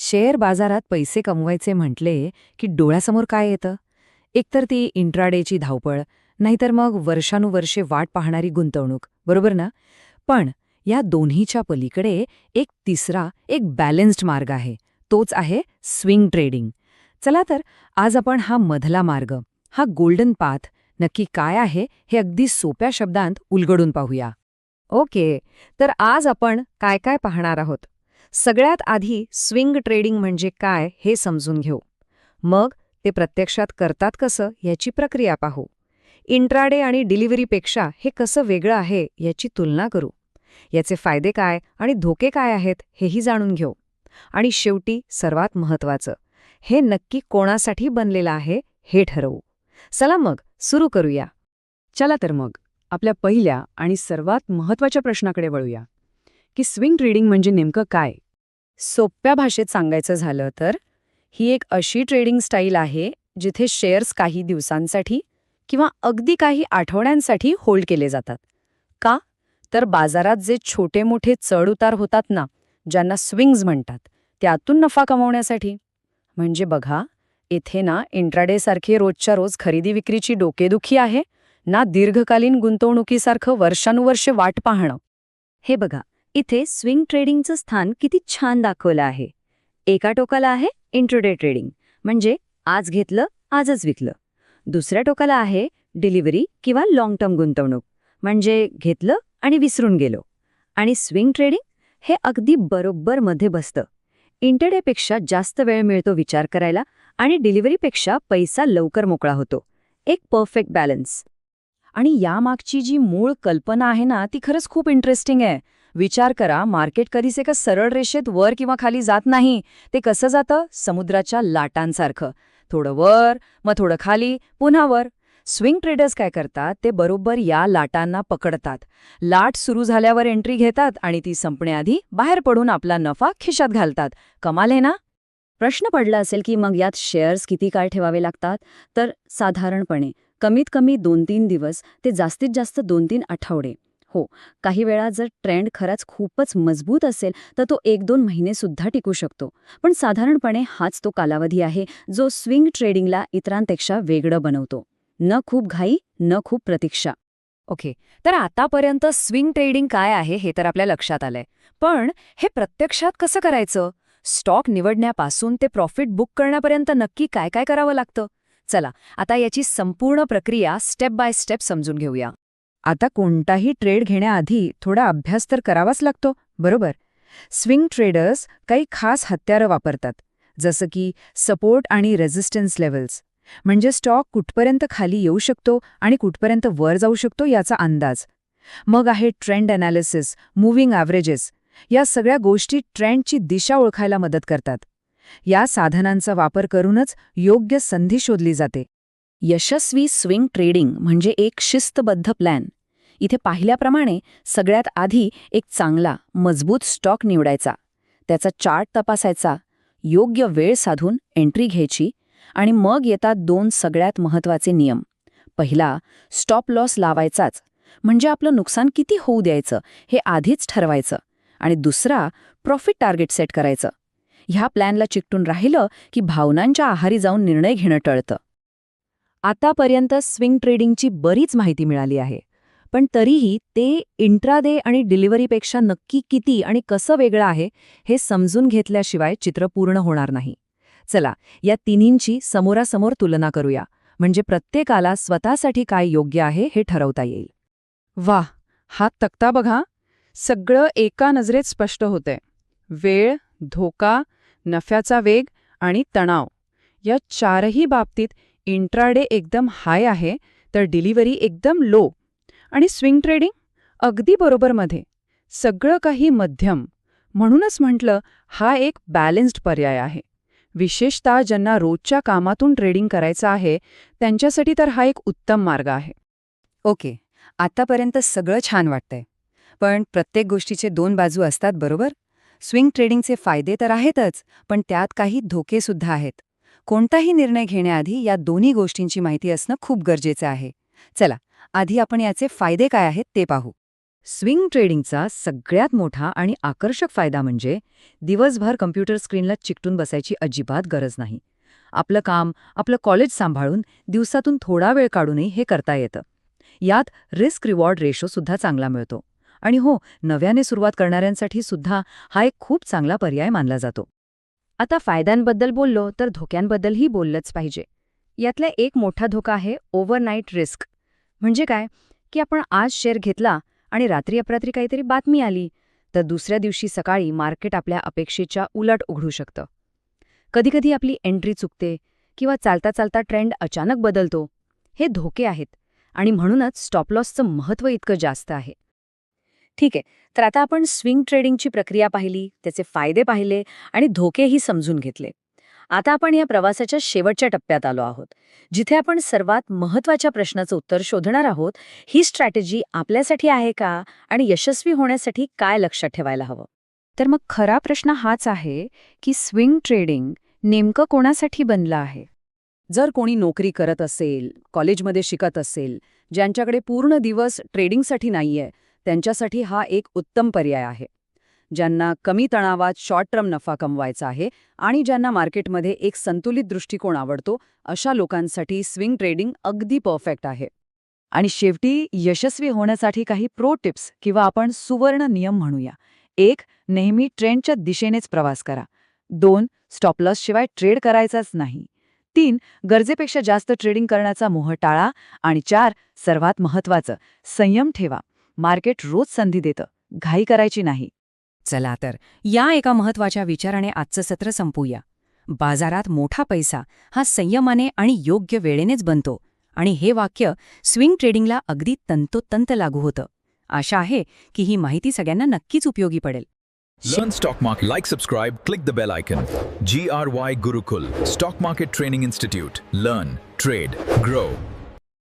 Share बाजारात पैसे कमवायचे म्हटले की डोळ्यासमोर काय येतं? एकतर ती इंट्राडेची धावपळ, नाहीतर मग वर्षानुवर्षे वाट पाहणारी गुंतवणूक, बरोबर ना? पण या दोन्हीच्या पलीकडे एक तिसरा, एक बॅलन्स्ड मार्ग आहे. तोच आहे स्विंग ट्रेडिंग. चला तर आज आपण हा मधला मार्ग, हा गोल्डन पाथ नक्की काय आहे हे अगदी सोप्या शब्दांत उलगडून पाहूया. ओके, तर आज आपण काय काय पाहणार आहोत. सगळ्यात आधी स्विंग ट्रेडिंग म्हणजे काय हे समजून घेऊ. मग ते प्रत्यक्षात करतात कसं याची प्रक्रिया पाहू. इंट्राडे आणि डिलिव्हरीपेक्षा हे कसं वेगळं आहे याची तुलना करू. याचे फायदे काय आणि धोके काय आहेत हेही जाणून घेऊ. आणि शेवटी सर्वात महत्त्वाचं, हे नक्की कोणासाठी बनलेलं आहे हे ठरवू. चला मग सुरू करूया. चला तर मग आपल्या पहिल्या आणि सर्वात महत्त्वाच्या प्रश्नाकडे वळूया की स्विंग ट्रेडिंग म्हणजे नेमकं काय. सोप्या भाषेत सांगायचं झालं तर ही एक अशी ट्रेडिंग स्टाईल आहे जिथे शेअर्स काही दिवसांसाठी किंवा अगदी काही आठवड्यांसाठी होल्ड केले जातात. का? तर बाजारात जे छोटे मोठे चढ उतार होतात ना, ज्यांना स्विंग्ज म्हणतात, त्यातून नफा कमवण्यासाठी. म्हणजे बघा, इथे ना इंट्राडेसारखी रोजच्या रोज खरेदी विक्रीची डोकेदुखी आहे ना, दीर्घकालीन गुंतवणुकीसारखं वर्षानुवर्षे वाट पाहणं. हे बघा, इथे स्विंग ट्रेडिंगचं स्थान किती छान दाखवलं आहे. एका टोकाला आहे इंट्राडे ट्रेडिंग, म्हणजे आज घेतलं आजच विकलं. दुसऱ्या टोकाला आहे डिलिव्हरी किंवा लाँग टर्म गुंतवणूक, म्हणजे घेतलं आणि विसरून गेलो. आणि स्विंग ट्रेडिंग हे अगदी बरोबर मध्ये बसतं. इंट्राडेपेक्षा जास्त वेळ मिळतो विचार करायला आणि डिलिव्हरीपेक्षा पैसा लवकर मोकळा होतो. एक परफेक्ट बॅलन्स. आणि यामागची जी मूळ कल्पना आहे ना, ती खरंच खूप इंटरेस्टिंग आहे. विचार करा, मार्केट कधीच एका सरळ रेषेत वर किंवा खाली जात नाही. ते कसं जातं? समुद्राच्या लाटांसारखं. थोडं वर, मग थोडं खाली, पुन्हा वर. स्विंग ट्रेडर्स काय करतात? ते बरोबर या लाटांना पकडतात. लाट सुरू झाल्यावर एंट्री घेतात आणि ती संपण्याआधी बाहेर पडून आपला नफा खिशात घालतात. कमाल आहे ना? प्रश्न पडला असेल की मग यात शेअर्स किती काळ ठेवावे लागतात? तर साधारणपणे कमीत कमी 2-3 दिवस ते जास्तीत जास्त 2-3 आठवडे. हो, काही वेळा जर ट्रेंड खरंच खूपच मजबूत असेल तर तो 1-2 महिने सुद्धा टिकू शकतो. पण साधारणपणे हाच तो कालावधी आहे जो स्विंग ट्रेडिंगला इतरांपेक्षा वेगळं बनवतो. न खूप घाई, न खूप प्रतीक्षा. ओके, तर आतापर्यंत स्विंग ट्रेडिंग काय आहे हे तर आपल्या लक्षात आलंय. पण हे प्रत्यक्षात कसं करायचं? स्टॉक निवडण्यापासून ते प्रॉफिट बुक करण्यापर्यंत नक्की काय काय करावं लागतं? चला, आता याची संपूर्ण प्रक्रिया स्टेप बाय स्टेप समजून घेऊया. आता कोणताही ट्रेड घेण्याआधी थोडा अभ्यास तर करावाच लागतो, बरोबर? स्विंग ट्रेडर्स काही खास हत्यारं वापरतात, जसं की सपोर्ट आणि रेझिस्टन्स लेव्हल्स. म्हणजे स्टॉक कुठपर्यंत खाली येऊ शकतो आणि कुठपर्यंत वर जाऊ शकतो याचा अंदाज. मग आहे ट्रेंड अनालिसिस, मूव्हिंग ॲव्हरेजेस. या सगळ्या गोष्टी ट्रेंडची दिशा ओळखायला मदत करतात. या साधनांचा वापर करूनच योग्य संधी शोधली जाते. यशस्वी स्विंग ट्रेडिंग म्हणजे एक शिस्तबद्ध प्लॅन. इथे पाहिल्याप्रमाणे सगळ्यात आधी एक चांगला, मजबूत स्टॉक निवडायचा, त्याचा चार्ट तपासायचा, योग्य वेळ साधून एंट्री घ्यायची आणि मग येतात 2 सगळ्यात महत्त्वाचे नियम. पहिला, स्टॉप लॉस लावायचाच, म्हणजे आपलं नुकसान किती होऊ द्यायचं हे आधीच ठरवायचं. आणि दुसरा, प्रॉफिट टार्गेट सेट करायचं. ह्या प्लॅनला चिकटून राहिलं की भावनांच्या आहारी जाऊन निर्णय घेणं टळतं. आतापर्यंत स्विंग ट्रेडिंगची बरीच माहिती मिळाली आहे, पण तरीही ते इंट्राडे आणि डिलिव्हरीपेक्षा नक्की किती आणि कसं वेगळं आहे हे समजून घेतल्याशिवाय चित्र पूर्ण होणार नाही. चला, या तिन्हींची समोरासमोर तुलना करूया, म्हणजे प्रत्येकाला स्वतःसाठी काय योग्य आहे हे ठरवता येईल. वाह, हा तक्ता बघा. सगळं एका नजरेत स्पष्ट होतंय. वेळ, धोका, नफ्याचा वेग आणि तणाव या चारही बाबतीत इंट्राडे एकदम हाय आहे, तर डिलिव्हरी एकदम लो आणि स्विंग ट्रेडिंग अगदी बरोबर मध्ये. सगळं काही मध्यम. म्हणूनच म्हटलं, हा एक बॅलन्स्ड पर्याय आहे. विशेषतः ज्यांना रोजच्या कामातून ट्रेडिंग करायचं आहे त्यांच्यासाठी तर हा एक उत्तम मार्ग आहे. ओके, आतापर्यंत सगळं छान वाटतंय, पण प्रत्येक गोष्टीचे 2 बाजू असतात, बरोबर? स्विंग ट्रेडिंगचे फायदे तर आहेतच, पण त्यात काही धोके सुद्धा आहेत. कोणताही निर्णय घेण्याआधी या दोन्ही गोष्टींची माहिती असणं खूप गरजेचं आहे. चला, आधी आपण याचे फायदे काय आहेत ते पाहू. स्विंग ट्रेडिंगचा सगळ्यात मोठा आणि आकर्षक फायदा म्हणजे दिवसभर कम्प्युटर स्क्रीनला चिकटून बसायची अजिबात गरज नाही. आपलं काम, आपलं कॉलेज सांभाळून दिवसातून थोडा वेळ काढूनही हे करता येतं. यात रिस्क रिवॉर्ड रेशो सुद्धा चांगला मिळतो. आणि हो, नव्याने सुरुवात करणाऱ्यांसाठी सुद्धा हा एक खूप चांगला पर्याय मानला जातो. आता फायद्यांबद्दल बोललो तर धोक्यांबद्दलही बोललंच पाहिजे. यातला एक मोठा धोका आहे ओव्हरनाईट रिस्क. म्हणजे काय की आपण आज शेअर घेतला आणि रात्री अपरात्री काहीतरी बातमी आली तर दुसऱ्या दिवशी सकाळी मार्केट आपल्या अपेक्षेच्या उलट उघडू शकतं. कधीकधी आपली एंट्री चुकते किंवा चालता चालता ट्रेंड अचानक बदलतो. हे धोके आहेत आणि म्हणूनच स्टॉप लॉसचं महत्त्व इतकं जास्त आहे. ठीक आहे, तर आता आपण स्विंग ट्रेडिंगची प्रक्रिया पाहिली, त्याचे फायदे पाहिले आणि धोकेही समजून घेतले. आता आपण या प्रवासाच्या शेवटच्या टप्प्यात आलो आहोत, जिथे आपण सर्वात महत्त्वाच्या प्रश्नाचं उत्तर शोधणार आहोत. ही स्ट्रॅटेजी आपल्यासाठी आहे का आणि यशस्वी होण्यासाठी काय लक्षात ठेवायला हवं? तर मग खरा प्रश्न हाच आहे की स्विंग ट्रेडिंग नेमकं कोणासाठी बनलं आहे? जर कोणी नोकरी करत असेल, कॉलेजमध्ये शिकत असेल, ज्यांच्याकडे पूर्ण दिवस ट्रेडिंगसाठी नाहीये, त्यांच्यासाठी हा एक उत्तम पर्याय आहे. ज्यांना कमी तणावात शॉर्ट टर्म नफा कमवायचा आहे आणि ज्यांना मार्केटमध्ये एक संतुलित दृष्टिकोन आवडतो, अशा लोकांसाठी स्विंग ट्रेडिंग अगदी परफेक्ट आहे. आणि शेवटी यशस्वी होण्यासाठी काही प्रो टिप्स किंवा आपण सुवर्ण नियम म्हणूया. 1. नेहमी ट्रेंडच्या दिशेनेच प्रवास करा. 2. स्टॉप लॉस शिवाय ट्रेड करायचाच नाही. 3. गरजेपेक्षा जास्त ट्रेडिंग करण्याचा मोह टाळा. आणि 4. सर्वात महत्त्वाचं, संयम ठेवा. मार्केट रोज संधी देतं, घाई करायची नाही. चला तर या एका महत्त्वाच्या विचाराने आजचं सत्र संपूया. बाजारात मोठा पैसा हा संयमाने आणि योग्य वेळेनेच बनतो आणि हे वाक्य स्विंग ट्रेडिंगला अगदी तंतोतंत लागू होतं. आशा आहे की ही माहिती सगळ्यांना नक्कीच उपयोगी पडेल. Learn Stock Market. Like, subscribe, click the bell icon. GRY Gurukul Stock Market Training Institute. Learn, trade, grow.